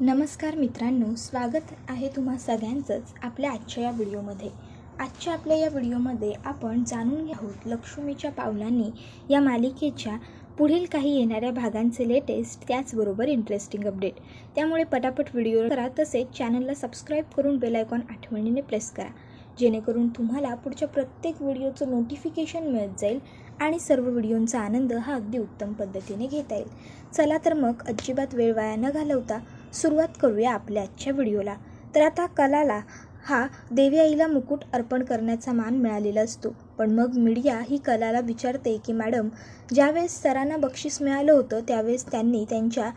नमस्कार मित्रांनो, स्वागत आहे तुम्हा सगळ्यांचंच आपल्या आजच्या या व्हिडिओमध्ये. आजच्या आपल्या या व्हिडिओमध्ये आपण जाणून आहोत लक्ष्मीच्या पावलांनी या मालिकेच्या पुढील काही येणाऱ्या भागांचे लेटेस्ट त्याचबरोबर इंटरेस्टिंग अपडेट. त्यामुळे पटापट व्हिडिओ करा, तसेच चॅनलला सबस्क्राईब करून बेल आयकॉन आठवणीने प्रेस करा, जेणेकरून तुम्हाला पुढच्या प्रत्येक व्हिडिओचं नोटिफिकेशन मिळत जाईल आणि सर्व व्हिडिओंचा आनंद हा अगदी उत्तम पद्धतीने घेता येईल. चला तर मग अजिबात वेळ वाया न घालवता सुरुवात करूया आपल्या आजच्या व्हिडिओला. तर आता कलाला हा देवी आईला मुकुट अर्पण करण्याचा मान मिळालेला असतो. पण मग मीडिया ही कलाला विचारते की मॅडम, ज्यावेळेस सरांना बक्षीस मिळालं होतं त्यावेळेस त्यांनी त्यांच्या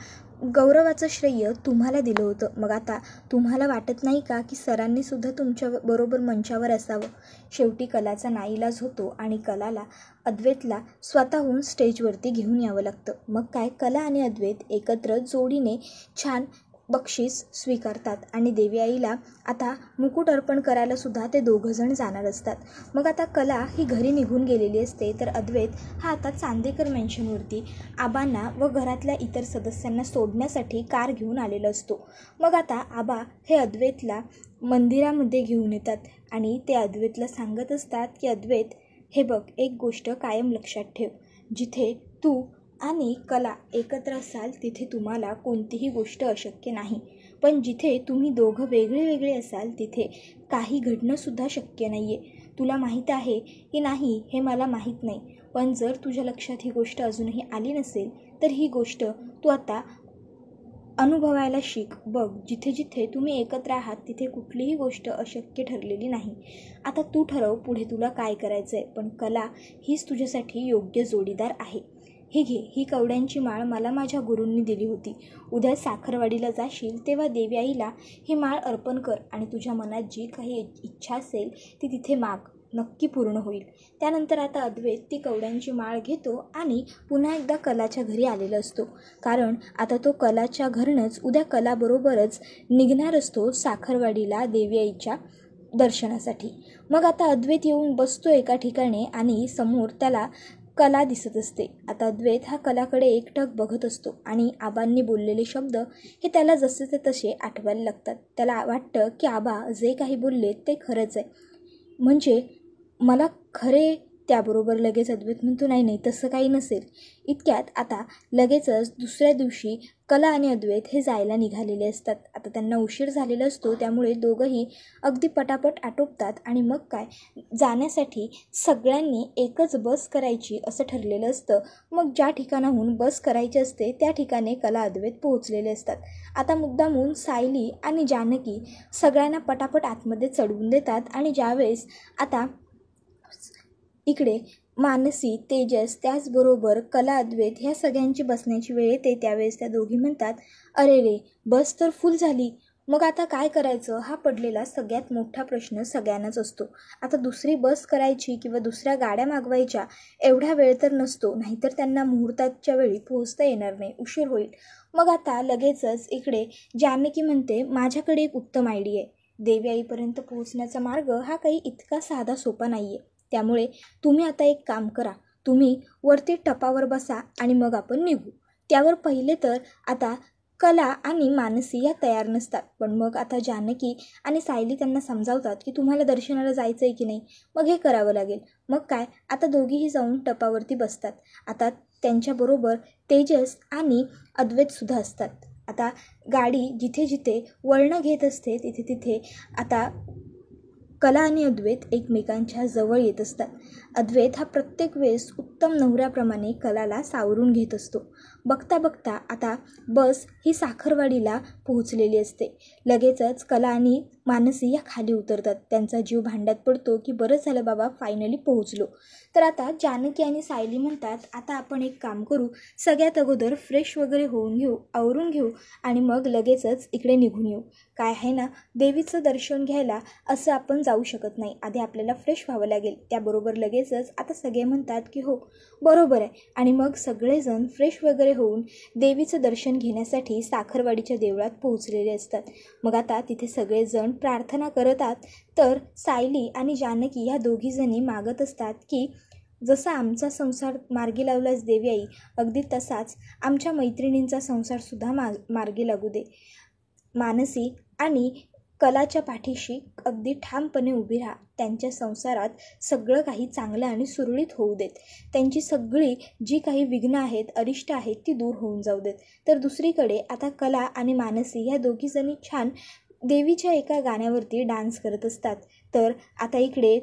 गौरवाचं श्रेय तुम्हाला दिलं होतं. मग आता तुम्हाला वाटत नाही का की सरांनी सुद्धा तुमच्या बरोबर मंचावर असावं? शेवटी कलाचा नाईलाज होतो आणि कलाला अद्वैतला स्वतःहून स्टेजवरती घेऊन यावं लागतं. मग काय, कला आणि अद्वैत एकत्र जोडीने छान बक्षीस स्वीकारतात आणि देवी आईला आता मुकुट अर्पण करायला सुद्धा ते दोघंजण जाणार असतात. मग आता कला ही घरी निघून गेलेली असते, तर अद्वैत हा आता चांदेकर मेन्शनवरती आबांना व घरातल्या इतर सदस्यांना सोडण्यासाठी कार घेऊन आलेला असतो. मग आता आबा हे अद्वैतला मंदिरामध्ये घेऊन येतात आणि ते अद्वैतला सांगत असतात की अद्वैत, हे बघ, एक गोष्ट कायम लक्षात ठेव, जिथे तू आणि कला एकत्र असाल तिथे तुम्हाला कोणतीही गोष्ट अशक्य नाही, पण जिथे तुम्ही दोघं वेगळे वेगळे असाल तिथे काही घडणंसुद्धा शक्य नाही आहे. तुला माहीत आहे की नाही हे मला माहीत नाही, पण जर तुझ्या लक्षात ही गोष्ट अजूनही आली नसेल तर ही गोष्ट तू आता अनुभवायला शिक. बघ, जिथे जिथे तुम्ही एकत्र आहात तिथे कुठलीही गोष्ट अशक्य ठरलेली नाही. आता तू ठरव पुढे तुला काय करायचं आहे, पण कला हीच तुझ्यासाठी योग्य जोडीदार आहे. ही घे, ही कवड्यांची माळ मला माझ्या गुरूंनी दिली होती. उद्या साखरवाडीला जाशील तेव्हा देवी आईला ही माळ अर्पण कर आणि तुझ्या मनात जी काही इच्छा असेल ती तिथे माग, नक्की पूर्ण होईल. त्यानंतर आता अद्वैत ती कवड्यांची माळ घेतो आणि पुन्हा एकदा कलाच्या घरी आलेला असतो, कारण आता तो कलाच्या घरनंच उद्या कलाबरोबरच निघणार असतो साखरवाडीला देवी आईच्या दर्शनासाठी. मग आता अद्वैत येऊन बसतो एका ठिकाणी आणि समोर त्याला कला दिसत असते. आता अद्वैत हा कलाकडे एकटक बघत असतो आणि आबांनी बोललेले शब्द हे त्याला जसे ते तसे आठवायला लागतात. त्याला वाटतं की आबा जे काही बोलले ते खरंच आहे, म्हणजे मला खरे. त्याबरोबर लगेच अद्वैत म्हणतो, नाही नाही, तसं काही नसेल. इतक्यात आता लगेचच दुसऱ्या दिवशी कला आणि अद्वैत हे जायला निघालेले असतात. आता त्यांना उशीर झालेला असतो, त्यामुळे दोघंही अगदी पटापट आटोपतात आणि मग काय, जाण्यासाठी सगळ्यांनी एकच बस करायची असं ठरलेलं असतं. मग ज्या ठिकाणाहून बस करायची असते त्या ठिकाणी कला अद्वैत पोहोचलेले असतात. आता मुद्दामून सायली आणि जानकी सगळ्यांना पटापट आतमध्ये चढवून देतात आणि ज्यावेळेस आता इकडे मानसी, तेजस, त्याचबरोबर कला, अद्वैत ह्या सगळ्यांची बसण्याची वेळ येते त्यावेळेस त्या दोघी म्हणतात, अरे रे, बस तर फुल झाली. मग आता काय करायचं हा पडलेला सगळ्यात मोठा प्रश्न सगळ्यांनाच असतो. आता दुसरी बस करायची किंवा दुसऱ्या गाड्या मागवायच्या एवढा वेळ तर नसतो, नाहीतर त्यांना मुहूर्ताच्या वेळी पोहोचता येणार नाही, उशीर होईल. मग आता लगेचच इकडे जानकी म्हणते, माझ्याकडे एक उत्तम आयडिया आहे. देवी आईपर्यंत पोहोचण्याचा मार्ग हा काही इतका साधा सोपा नाही आहे. त्यामुळे तुम्ही आता एक काम करा, तुम्ही वरती टपावर बसा आणि मग आपण निघू. त्यावर पहिले तर आता कला आणि मानसी या तयार नसतात, पण मग आता जानकी आणि सायली त्यांना समजावतात की तुम्हाला दर्शनाला जायचं आहे की नाही, मग हे करावं लागेल. मग काय, आता दोघीही जाऊन टपावरती बसतात. आता त्यांच्याबरोबर तेजस आणि अद्वैतसुद्धा असतात. आता गाडी जिथे जिथे वळणं घेत असते तिथे तिथे आता कला आणि अद्वैत एकमेकांच्या जवळ येत असतात. अद्वैत हा प्रत्येक वेळेस उत्तम नवऱ्याप्रमाणे कलाला सावरून घेत असतो. बघता बघता आता बस ही साखरवाडीला पोहोचलेली असते. लगेचच कला आणि मानसी या खाली उतरतात. त्यांचा जीव भांड्यात पडतो की बरं झालं बाबा, फायनली पोहोचलो. तर आता जानकी आणि सायली म्हणतात, आता आपण एक काम करू, सगळ्यात अगोदर फ्रेश वगैरे होऊन घेऊ, आवरून घेऊ आणि मग लगेचच इकडे निघून येऊ. काय आहे ना, देवीचं दर्शन घ्यायला असं आपण जाऊ शकत नाही, आधी आपल्याला फ्रेश व्हावं लागेल. त्याबरोबर लगेचच आता सगळे म्हणतात की हो बरोबर आहे, आणि मग सगळेजण फ्रेश वगैरे होऊन देवीचं दर्शन घेण्यासाठी साखरवाडीच्या देवळात पोहोचलेले असतात. मग आता तिथे सगळेजण प्रार्थना करतात, तर सायली आणि जानकी ह्या दोघीजणी मागत असतात की जसा आमचा संसार मार्गी लावलाच देवी आई, अगदी तसाच आमच्या मैत्रिणींचा संसारसुद्धा मार्गी लागू दे. मानसी आणि कलाच्या पाठीशी अगदी ठामपणे उभी राहा. त्यांच्या संसारात सगळं काही चांगलं आणि सुरळीत होऊ देत. त्यांची सगळी जी काही विघ्न आहेत, अरिष्ट आहेत, ती दूर होऊन जाऊ देत. तर दुसरीकडे आता कला आणि मानसी ह्या दोघीजणी छान देवीच्या एका गाण्यावरती डान्स करत असतात. तर आता इकडे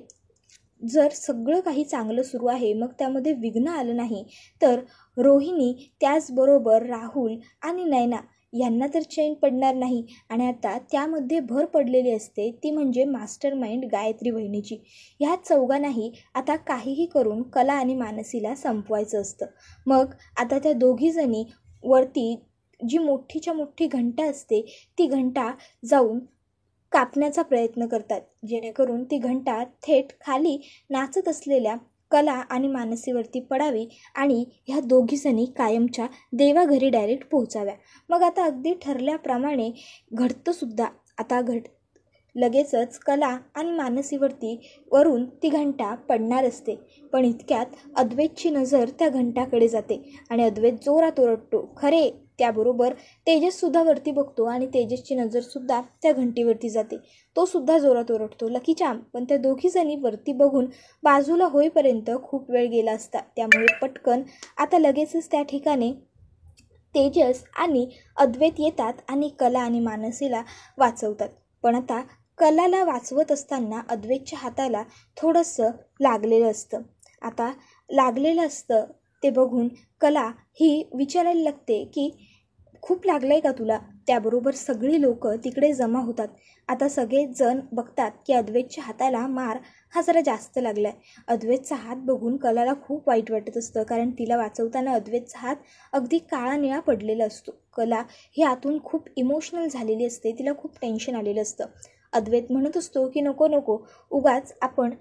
जर सगळं काही चांगलं सुरू आहे, मग त्यामध्ये विघ्न आलं नाही, तर रोहिणी त्याचबरोबर राहुल आणि नयना यांना तर चैन पडणार नाही. आणि आता त्यामध्ये भर पडलेली असते ती म्हणजे मास्टर माइंड गायत्री वहिनीची. ह्या चौघांनाही आता काहीही करून कला आणि मानसीला संपवायचं असतं. मग आता त्या दोघीजणी वरती जी मोठीच्या मोठी घंटा असते ती घंटा जाऊन कापण्याचा प्रयत्न करतात, जेणेकरून ती घंटा थेट खाली नाचत असलेल्या कला आणि मानसीवरती पडावी आणि ह्या दोघीजणी कायमच्या देवाघरी डायरेक्ट पोहोचाव्या. मग आता अगदी ठरल्याप्रमाणे घडतंसुद्धा. आता लगेचच कला आणि मानसीवरती वरून ती घंटा पडणार असते. पण इतक्यात अद्वैतची नजर त्या घंटाकडे जाते आणि अद्वैत जोरात ओरडतो, खरे. त्याबरोबर तेजससुद्धा वरती बघतो आणि तेजसची नजरसुद्धा त्या घंटीवरती जाते. तो सुद्धा जोरात ओरडतो, लकी चार्म. पण त्या दोघीजणी वरती बघून बाजूला होईपर्यंत खूप वेळ गेला असता. त्यामुळे पटकन आता लगेचच त्या ठिकाणी तेजस आणि अद्वैत येतात आणि कला आणि मानसीला वाचवतात. पण आता कलाला वाचवत असताना अद्वैतच्या हाताला थोडंसं लागलेलं असतं. आता लागलेलं असतं ते बघून कला ही विचारायला लागते की खूप लागलं आहे का तुला? त्याबरोबर सगळी लोक तिकडे जमा होतात. आता सगळेजण बघतात की अद्वैतच्या हाताला मार हा जरा जास्त लागला आहे. अद्वैतचा हात बघून कलाला खूप वाईट वाटत असतं, कारण तिला वाचवताना अद्वैतचा हात अगदी काळा निळा पडलेला असतो. कला ही आतून खूप इमोशनल झालेली असते, तिला खूप टेन्शन आलेलं असतं. अद्वैत म्हणत असतो की नको नको, उगाच आपण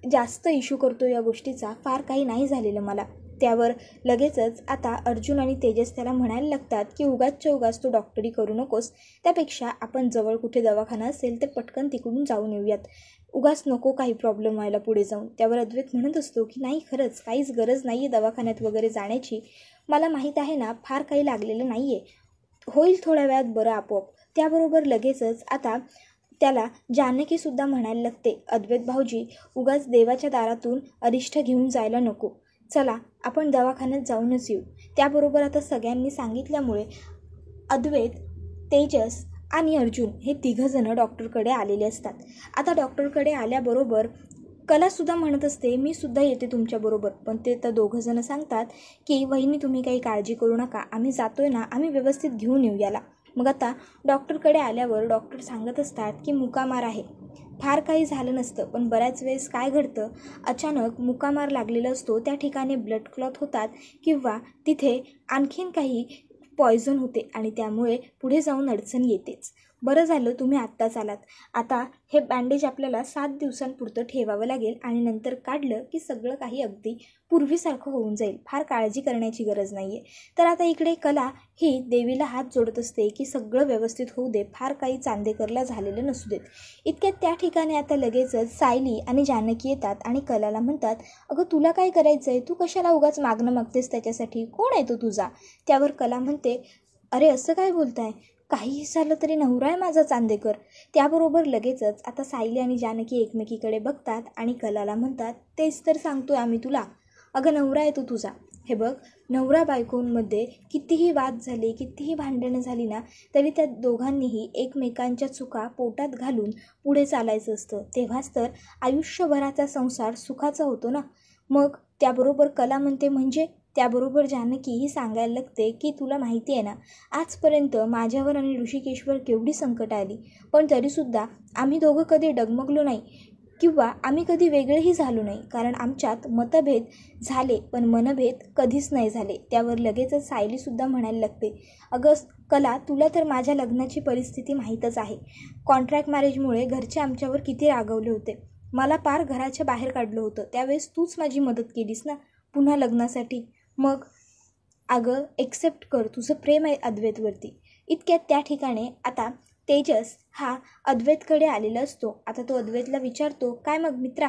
जास्त इश्यू करतो या गोष्टीचा, फार काही नाही झालेलं मला. त्यावर लगेचच आता अर्जुन आणि तेजस त्याला म्हणायला लागतात की उगाचच्या उगाच तू डॉक्टरी करू नकोस, त्यापेक्षा आपण जवळ कुठे दवाखाना असेल तर पटकन तिकडून जाऊन येऊयात, उगाच नको काही प्रॉब्लेम व्हायला पुढे जाऊन. त्यावर अद्वैत म्हणत असतो की नाही, खरंच काहीच गरज नाही आहे दवाखान्यात वगैरे जाण्याची, मला माहीत आहे ना, फार काही लागलेलं नाही आहे, होईल थोड्या वेळात बरं आपोआप. त्याबरोबर लगेचच आता त्याला जानकीसुद्धा म्हणायला लागते, अद्वैत भाऊजी, उगाच देवाच्या दारातून अरिष्ट घेऊन जायला नको, चला आपण दवाखान्यात जाऊनच येऊ. त्याबरोबर आता सगळ्यांनी सांगितल्यामुळे अद्वैत, तेजस आणि अर्जुन हे तिघंजणं डॉक्टरकडे आलेले असतात. आता डॉक्टरकडे आल्याबरोबर कलासुद्धा म्हणत असते, मी सुद्धा येते तुमच्याबरोबर. पण ते तर दोघंजणं सांगतात की वहिनी तुम्ही काही काळजी करू नका, आम्ही जातोय ना, आम्ही व्यवस्थित घेऊन येऊ याला. मग आता डॉक्टरकडे आल्यावर डॉक्टर सांगत असतात की मुकामार आहे, फार काही झालं नसतं. पण बऱ्याच वेळेस काय घडतं, अचानक मुकामार लागलेला असतो, त्या ठिकाणी ब्लड क्लॉट होतात किंवा तिथे आणखीन काही पॉयझन होते आणि त्यामुळे पुढे जाऊन अडचण येतेच. बरं झालं तुम्ही आत्ताच आलात. आता हे बँडेज आपल्याला 7 दिवसांपुरतं ठेवावं लागेल आणि नंतर काढलं की सगळं काही अगदी पूर्वीसारखं होऊन जाईल, फार काळजी करण्याची गरज नाही आहे. तर आता इकडे कला ही देवीला हात जोडत असते की सगळं व्यवस्थित होऊ दे, फार काही चांदेकरला झालेलं नसू देत. इतक्यात त्या ठिकाणी आता लगेचच सायली आणि जानकी येतात आणि कलाला म्हणतात, अगं तुला काय करायचं आहे, तू कशाला उगाच मागणं मागतेस त्याच्यासाठी, कोण आहे तो तुझा? त्यावर कला म्हणते, अरे असं काय बोलताय, काहीही झालं तरी नवरा आहे माझा चांदेकर. त्याबरोबर लगेचच आता सायली आणि जानकी एकमेकीकडे बघतात आणि कलाला म्हणतात, तेच तर सांगतोय आम्ही तुला, अगं नवरा आहे तो तुझा. हे बघ, नवरा बायकोंमध्ये कितीही वाद झाले, कितीही भांडणं झाली ना, तरी त्या दोघांनीही एकमेकांच्या चुका पोटात घालून पुढे चालायचं असतं, तेव्हाच तर आयुष्यभराचा संसार सुखाचा होतो ना. मग त्याबरोबर कला म्हणते, म्हणजे? त्याबरोबर जानकी ही सांगायला लागते की तुला माहिती आहे ना, आजपर्यंत माझ्यावर आणि ऋषिकेशवर केवढी संकट आली, पण तरीसुद्धा आम्ही दोघं कधी डगमगलो नाही किंवा आम्ही कधी वेगळेही झालो नाही, कारण आमच्यात मतभेद झाले पण मनभेद कधीच नाही झाले. त्यावर लगेचच सायलीसुद्धा म्हणायला लागते, अगं कला, तुला तर माझ्या लग्नाची परिस्थिती माहीतच आहे. कॉन्ट्रॅक्ट मॅरेजमुळे घरचे आमच्यावर किती रागवले होते, मला पार घराच्या बाहेर काढलं होतं, त्यावेळेस तूच माझी मदत केलीस ना पुन्हा लग्नासाठी. मग अगं एक्सेप्ट कर, तुझं प्रेम आहे अद्वैतवरती. इतक्यात त्या ठिकाणी आता तेजस हा अद्वैतकडे आलेला असतो. आता तो अद्वैतला विचारतो, काय मग मित्रा,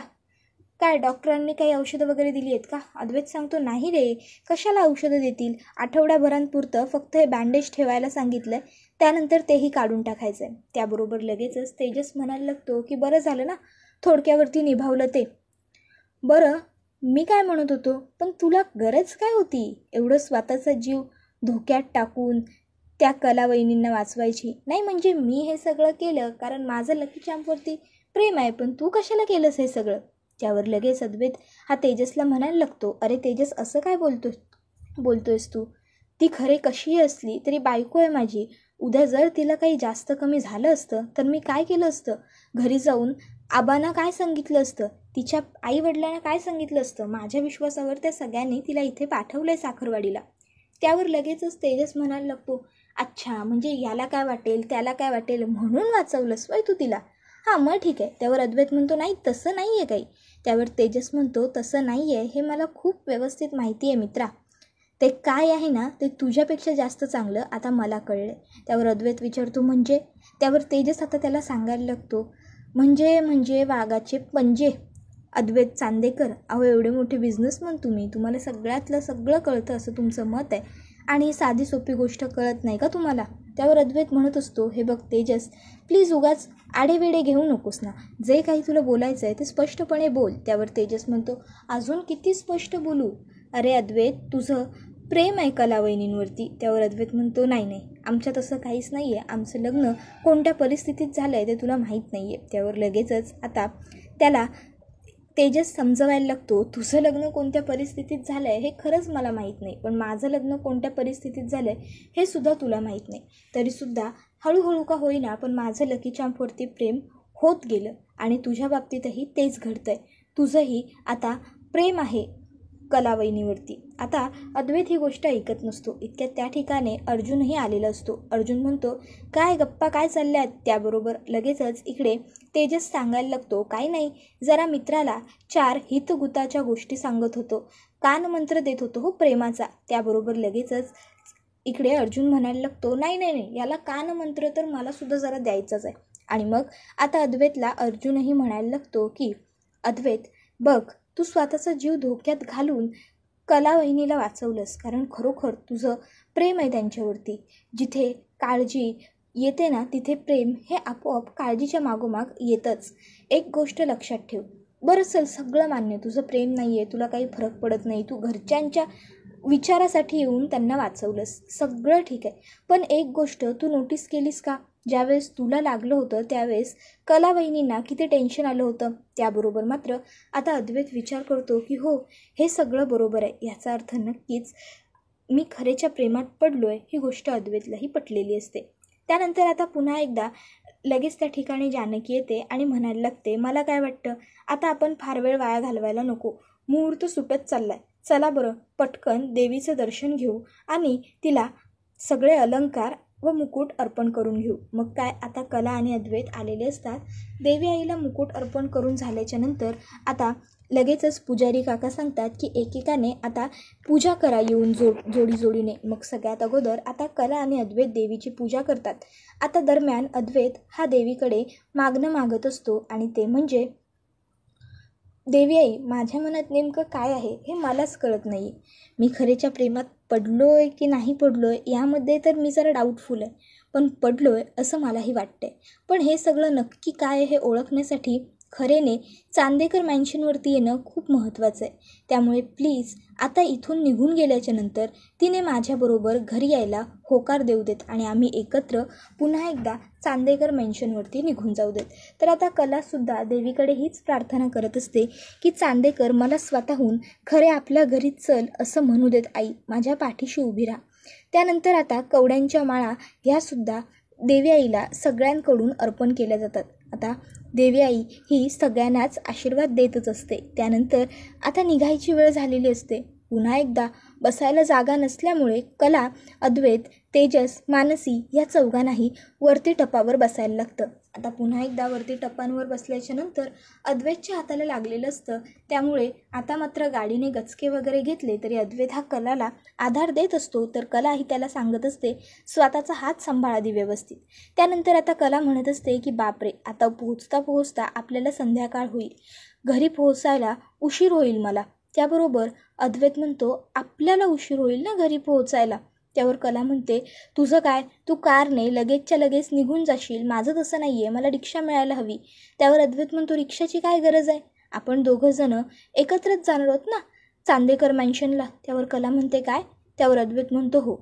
काय डॉक्टरांनी काही औषधं वगैरे दिली आहेत का? अद्वैत सांगतो नाही रे, कशाला औषधं देतील, आठवड्याभरांपुरतं फक्त हे बँडेज ठेवायला सांगितलं आहे, त्यानंतर तेही काढून टाकायचं आहे. त्याबरोबर लगेचच तेजस म्हणायला लागतो की बरं झालं ना थोडक्यावरती निभावलं ते. बरं मी काय म्हणत होतो, पण तुला गरज काय होती एवढं स्वतःचा जीव धोक्यात टाकून त्या कलावहिनींना वाचवायची? नाही म्हणजे मी हे सगळं केलं कारण माझं लकी चॅम्पवरती प्रेम आहे, पण तू कशाला केलंस हे सगळं? त्यावर लगेच अद्वैत हा तेजसला म्हणायला लागतो, अरे तेजस असं काय बोलतोयस तू? ती खरे कशीही असली तरी बायको आहे माझी. उद्या जर तिला काही जास्त कमी झालं असतं तर मी काय केलं असतं? घरी जाऊन आबांना काय सांगितलं असतं? तिच्या आईवडिलांना काय सांगितलं असतं? माझ्या विश्वासावर त्या सगळ्यांनी तिला इथे पाठवलं आहे साखरवाडीला. त्यावर लगेचच तेजस म्हणायला लागतो, अच्छा म्हणजे याला काय वाटेल त्याला काय वाटेल म्हणून वाचवलंस वय तू तिला? हां मग ठीक आहे. त्यावर अद्वैत म्हणतो नाही तसं नाही आहे काही. त्यावर तेजस म्हणतो तसं नाही आहे, हे मला खूप व्यवस्थित माहिती आहे मित्रा. ते काय आहे ना ते तुझ्यापेक्षा जास्त चांगलं आता मला कळलं. त्यावर अद्वैत विचारतो म्हणजे? त्यावर तेजस आता त्याला सांगायला लागतो म्हणजे वाघाचे पंजे. अद्वैत चांदेकर, अहो एवढे मोठे बिझनेसमन तुम्हाला सगळ्यातलं सगळं कळतं असं तुमचं मत आहे आणि साधी सोपी गोष्ट कळत नाही का तुम्हाला? त्यावर अद्वैत म्हणत असतो, हे बघ तेजस, प्लीज उगाच आडेवेडे घेऊ नकोस ना, जे काही तुला बोलायचं आहे ते स्पष्टपणे बोल. त्यावर तेजस म्हणतो, अजून किती स्पष्ट बोलू? अरे अद्वैत, तुझं प्रेम आहे कलावहिनींवरती. त्यावर अद्वैत म्हणतो, नाही आमच्यात असं काहीच नाही आहे, आमचं लग्न कोणत्या परिस्थितीत झालं आहे ते तुला माहीत नाही आहे. त्यावर लगेचच आता त्याला तेजस समजवायला लागतो, तुझं लग्न कोणत्या परिस्थितीत झालं आहे हे खरंच मला माहीत नाही, पण माझं लग्न कोणत्या परिस्थितीत झालं आहे हे सुद्धा तुला माहीत नाही. तरीसुद्धा हळूहळू का होईना पण माझं लकी चॅम्पवरती प्रेम होत गेलं आणि तुझ्या बाबतीतही तेच घडतं आहे. तुझंही आता प्रेम आहे कलावहिनीवरती. आता अद्वैत ही गोष्ट ऐकत नसतो. इतक्यात त्या ठिकाणी अर्जुनही आलेला असतो. अर्जुन म्हणतो, काय गप्पा काय चालल्यात? त्याबरोबर लगेचच इकडे तेजस सांगायला लागतो, काही नाही, जरा मित्राला 4 हितगुताच्या गोष्टी सांगत होतो, कानमंत्र देत होतो हो प्रेमाचा. त्याबरोबर लगेचच इकडे अर्जुन म्हणायला लागतो, नाही याला कानमंत्र तर मला सुद्धा जरा द्यायचाच आहे. आणि मग आता अद्वैतला अर्जुनही म्हणायला लागतो की अद्वैत बघ, तू स्वतःचा जीव धोक्यात घालून कलावहिनीला वाचवलंस कारण खरोखर तुझं प्रेम आहे त्यांच्यावरती. जिथे काळजी येते ना तिथे प्रेम हे आपोआप काळजीच्या मागोमाग येतच. एक गोष्ट लक्षात ठेव. बरं चल, सगळं मान्य, तुझं प्रेम नाही आहे, तुला काही फरक पडत नाही, तू घरच्यांच्या विचारासाठी येऊन त्यांना वाचवलंस, सगळं ठीक आहे. पण एक गोष्ट तू नोटीस केलीस का? ज्यावेळेस तुला लागलं होतं त्यावेळेस कलावहिनींना किती टेन्शन आलं होतं. त्याबरोबर मात्र आता अद्वैत विचार करतो की हो, हे सगळं बरोबर आहे. याचा अर्थ नक्कीच मी खरेच्या प्रेमात पडलो आहे, ही गोष्ट अद्वैतलाही पटलेली असते. त्यानंतर आता पुन्हा एकदा लगेच त्या ठिकाणी जानकी येते आणि म्हणायला लागते, मला काय वाटतं आता आपण फार वेळ वाया घालवायला नको, मुहूर्त सुटत चाललाय, चला बरं पटकन देवीचं दर्शन घेऊ आणि तिला सगळे अलंकार व मुकुट अर्पण करून घेऊ. मग काय आता कला आणि अद्वैत आलेले असतात. देवी आईला मुकुट अर्पण करून झाल्याच्या नंतर आता लगेचच पुजारी काका सांगतात की एकेकाने आता पूजा करा येऊन जोडीने. मग सगळ्यात अगोदर आता कला आणि अद्वैत देवीची पूजा करतात. आता दरम्यान अद्वैत हा देवीकडे मागणं मागत असतो आणि ते म्हणजे, देवी आई, माझ्या मनात नेमकं काय आहे हे मलाच कळत नाही. मी खरेच्या प्रेमात पडलो आहे की नाही पडलो आहे यामध्ये तर मी जरा डाऊटफुल आहे, पण पडलो आहे असं मलाही वाटतंय. पण हे सगळं नक्की काय आहे हे ओळखण्यासाठी खरेने चांदेकर मॅन्शनवरती येणं खूप महत्त्वाचं आहे. त्यामुळे प्लीज आता इथून निघून गेल्याच्या नंतर तिने माझ्याबरोबर घरी यायला होकार देऊ देत आणि आम्ही एकत्र पुन्हा एकदा चांदेकर मॅन्शनवरती निघून जाऊ देत. तर आता कलासुद्धा देवीकडे हीच प्रार्थना करत असते की चांदेकर मला स्वतःहून खरे आपल्या घरी चल असं म्हणू देत आई, माझ्या पाठीशी उभी राहा. त्यानंतर आता कवड्यांच्या माळा ह्यासुद्धा देवी आईला सगळ्यांकडून अर्पण केल्या जातात. आता देवी आई ही सगळ्यांनाच आशीर्वाद देतच असते. त्यानंतर आता निघायची वेळ झालेली असते. पुन्हा एकदा बसायला जागा नसल्यामुळे कला, अद्वैत, तेजस, मानसी या चौघांनाही वरती टपावर बसायला लागतं. आता पुन्हा एकदा वरती टप्प्यांवर बसल्याच्या नंतर अद्वैतच्या हाताला लागलेलं असतं. त्यामुळे आता मात्र गाडीने गचके वगैरे घेतले तरी अद्वैत हा कलाला आधार देत असतो, तर कलाही त्याला सांगत असते स्वतःचा हात सांभाळ आधी व्यवस्थित. त्यानंतर आता कला म्हणत असते की बापरे, आता पोहोचता पोहोचता आपल्याला संध्याकाळ होईल, घरी पोहोचायला उशीर होईल मला. त्याबरोबर अद्वैत म्हणतो आपल्याला उशीर होईल ना घरी पोहोचायला. त्यावर कला म्हणते तुझं काय, तू कारने लगेचच्या लगेच निघून जाशील, माझं तसं नाही आहे, मला रिक्षा मिळायला हवी. त्यावर अद्वैत म्हणतो रिक्षाची काय गरज आहे, आपण दोघं जणं एकत्रच जाणार आहोत ना चांदेकर मॅन्शनला. त्यावर कला म्हणते काय. त्यावर अद्वैत म्हणतो हो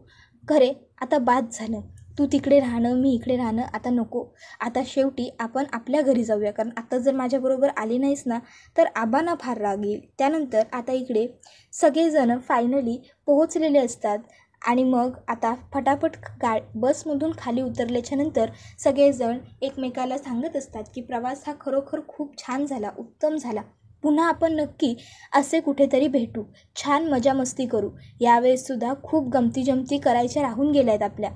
खरे, आता बाद झालं, तू तिकडे राहणं मी इकडे राहणं आता नको. आता शेवटी आपण आपल्या घरी जाऊया, कारण आता जर माझ्याबरोबर आली नाहीस ना तर आबांना फार राग येईल. त्यानंतर आता इकडे सगळेजणं फायनली पोहोचलेले असतात आणि मग आता फटाफट बसमधून खाली उतरल्याच्या नंतर सगळेजण एकमेकाला सांगत असतात की प्रवास हा खरोखर खूप छान झाला, उत्तम झाला. पुन्हा आपण नक्की असे कुठेतरी भेटू, छान मजा मस्ती करू. यावेळेससुद्धा खूप गमती करायच्या राहून गेल्या आहेत आपल्या.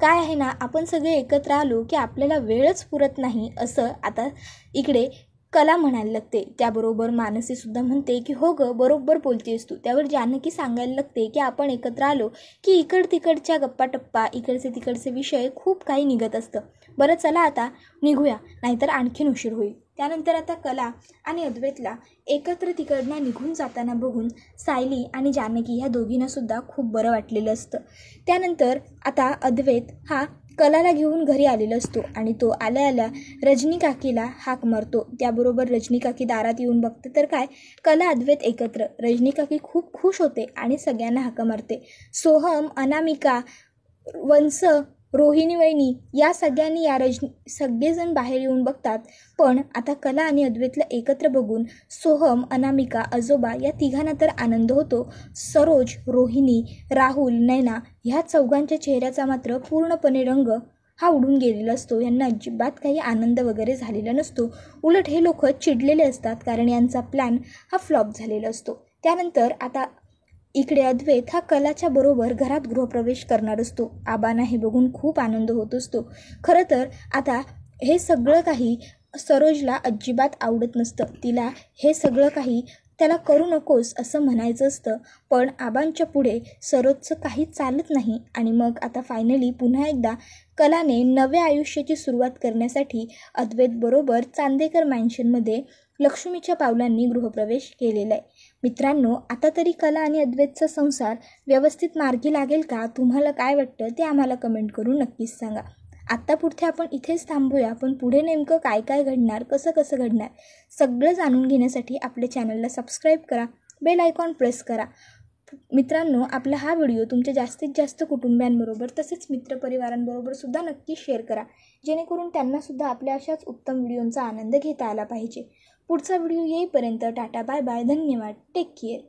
काय आहे ना, आपण सगळे एकत्र आलो की आपल्याला वेळच पुरत नाही असं आता इकडे कला म्हणायला लागते. त्याबरोबर मानसीसुद्धा म्हणते की हो गं, बरोबर बोलतेस तू. त्यावर जानकी सांगायला लागते की आपण एकत्र आलो की तिकडच्या गप्पा इकडचे तिकडचे विषय खूप काही निघत असतं. बरं चला आता निघूया, नाहीतर आणखीन उशीर होईल. त्यानंतर आता कला आणि अद्वैतला एकत्र तिकडनं निघून जाताना बघून सायली आणि जानकी ह्या दोघींनासुद्धा खूप बरं वाटलेलं असतं. त्यानंतर आता अद्वैत हा कलाला घेऊन घरी आलेला असतो आणि तो आल्या रजनी काकीला हाक मारतो. त्याबरोबर रजनी काकी दारात येऊन बघते तर काय, कला अद्वैत एकत्र. रजनी काकी खूप खुश होते आणि सगळ्यांना हाक मारते. सोहम, अनामिका, वंश, रोहिणी वहिनी या सगळ्यांनी सगळेजण बाहेर येऊन बघतात. पण आता कला आणि अद्वैतला एकत्र बघून सोहम, अनामिका, आजोबा या तिघांना तर आनंद होतो. सरोज, रोहिणी, राहुल, नैना ह्या चौघांच्या चेहऱ्याचा मात्र पूर्णपणे रंग हा उडून गेलेला असतो. यांना अजिबात काही आनंद वगैरे झालेला नसतो. उलट हे लोक चिडलेले असतात, कारण यांचा प्लॅन हा फ्लॉप झालेला असतो. त्यानंतर आता इकडे अद्वैत हा कलाच्या बरोबर घरात गृहप्रवेश करणार असतो. आबांना हे बघून खूप आनंद होत असतो. खरं तर आता हे सगळं काही सरोजला अजिबात आवडत नसतं. तिला हे सगळं काही त्याला करू नकोस असं म्हणायचं असतं, पण आबांच्या पुढे सरोजचं काही चालत नाही. आणि मग आता फायनली पुन्हा एकदा कलाने नव्या आयुष्याची सुरुवात करण्यासाठी अद्वैत बरोबर चांदेकर मॅन्शनमध्ये लक्ष्मीच्या पावलांनी गृहप्रवेश केलेला आहे. मित्रांनो, आता तरी कला आणि अद्वैतचा संसार व्यवस्थित मार्गी लागेल का? तुम्हाला काय वाटतं ते आम्हाला कमेंट करून नक्कीच सांगा. आत्ता पुढे आपण इथेच थांबूया, पण पुढे नेमकं काय काय घडणार, कसं घडणार सगळं जाणून घेण्यासाठी आपल्या चॅनलला सबस्क्राईब करा, बेल आयकॉन प्रेस करा. मित्रांनो, आपला हा व्हिडिओ तुमच्या जास्तीत जास्त कुटुंबियांबरोबर तसेच मित्रपरिवारांबरोबर सुद्धा नक्की शेअर करा, जेणेकरून त्यांनासुद्धा आपल्या अशाच उत्तम व्हिडिओंचा आनंद घेता आला पाहिजे. पुढचा व्हिडिओ येईपर्यंत टाटा, बाय बाय, धन्यवाद, टेक केअर.